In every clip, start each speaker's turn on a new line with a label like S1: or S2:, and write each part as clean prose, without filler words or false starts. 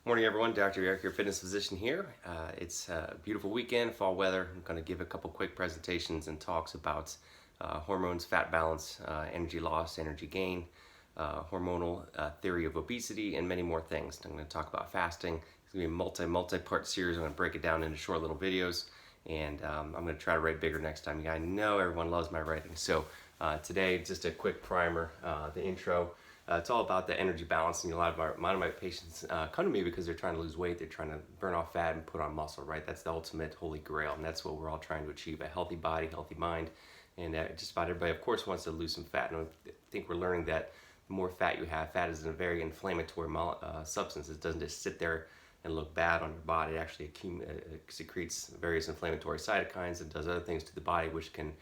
S1: Morning everyone, Dr. Eric, your fitness physician here. It's a beautiful weekend, fall weather. I'm going to give a couple quick presentations and talks about hormones, fat balance, energy loss, energy gain, hormonal theory of obesity, and many more things. I'm going to talk about fasting. It's going to be a multi-part series. I'm going to break it down into short little videos, and I'm going to try to write bigger next time. I know everyone loves my writing. So today, just a quick primer, the intro. It's all about the energy balance, and a lot of my patients come to me because they're trying to lose weight, they're trying to burn off fat and put on muscle, right? That's the ultimate holy grail, and that's what we're all trying to achieve: a healthy body, healthy mind, and just about everybody, of course, wants to lose some fat. And I think we're learning that the more fat you have, fat is a very inflammatory substance. It doesn't just sit there and look bad on your body. It actually secretes various inflammatory cytokines and does other things to the body, which can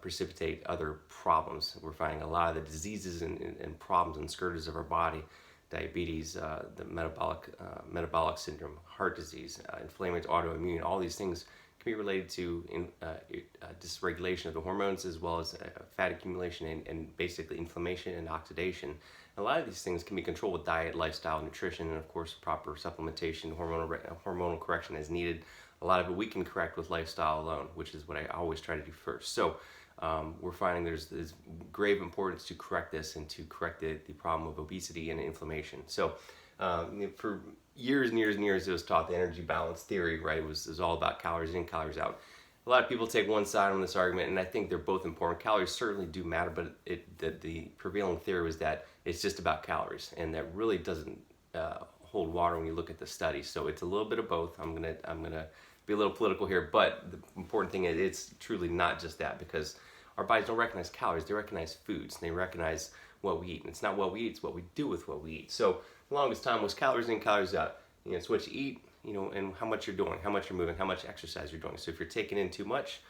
S1: precipitate other problems. We're finding a lot of the diseases and problems and scourges of our body: diabetes, the metabolic syndrome, heart disease, inflammatory autoimmune. All these things can be related to dysregulation of the hormones, as well as fat accumulation and basically inflammation and oxidation. A lot of these things can be controlled with diet, lifestyle, nutrition, and of course proper supplementation, hormonal correction as needed. A lot of it we can correct with lifestyle alone, which is what I always try to do first. So we're finding there's grave importance to correct this and to correct the problem of obesity and inflammation. So for years and years and years, it was taught the energy balance theory, right? It was all about calories in, calories out. A lot of people take one side on this argument, and I think they're both important. Calories certainly do matter, but the prevailing theory was that it's just about calories, and that really doesn't hold water when you look at the studies. So it's a little bit of both. I'm gonna be a little political here, but the important thing is it's truly not just that, because our bodies don't recognize calories; they recognize foods, and they recognize what we eat. And it's not what we eat; it's what we do with what we eat. So the longest time was calories in, calories out. It's what you eat, and how much you're doing, how much you're moving, how much exercise you're doing. So if you're taking in too much,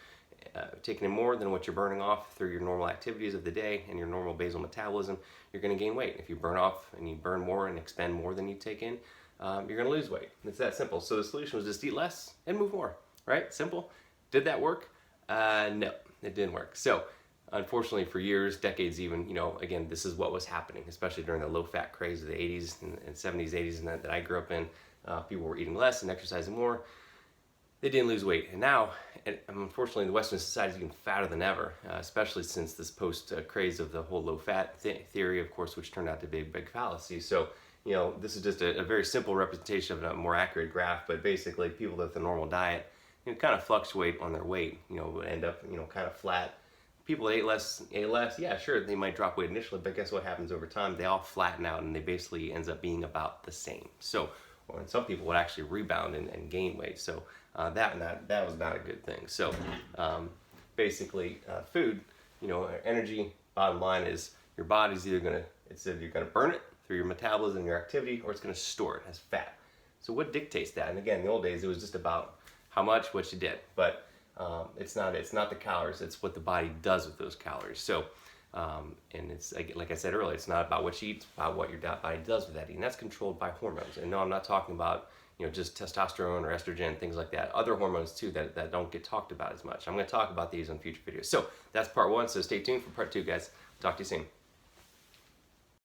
S1: taking in more than what you're burning off through your normal activities of the day and your normal basal metabolism, you're going to gain weight. If you burn off and you burn more and expend more than you take in, you're going to lose weight. It's that simple. So the solution was just eat less and move more, right? Simple. Did that work? No, it didn't work. So unfortunately, for years, decades even, again, this is what was happening, especially during the low-fat craze of the 80s and 70s, 80s, and that I grew up in. People were eating less and exercising more. They didn't lose weight. And now, unfortunately, the Western society is even fatter than ever, especially since this post-craze of the whole low-fat theory, of course, which turned out to be a big fallacy. So, this is just a very simple representation of a more accurate graph, but basically people with a normal diet, kind of fluctuate on their weight, end up, kind of flat. People that ate less, yeah, sure, they might drop weight initially, but guess what happens over time? They all flatten out, and they basically ends up being about the same. So, and some people would actually rebound and gain weight. So that was not a good thing. So basically, food, energy. Bottom line is your body's either gonna burn it through your metabolism, your activity, or it's gonna store it as fat. So what dictates that? And again, in the old days, it was just about how much, what you did, but it's not the calories. It's what the body does with those calories. So and it's, like I said earlier, it's not about what you eat, it's about what your body does with that eating. That's controlled by hormones. And no, I'm not talking about just testosterone or estrogen, things like that. Other hormones too that don't get talked about as much. I'm going to talk about these on future videos. So that's part one. So stay tuned for part two, guys. Talk to you soon.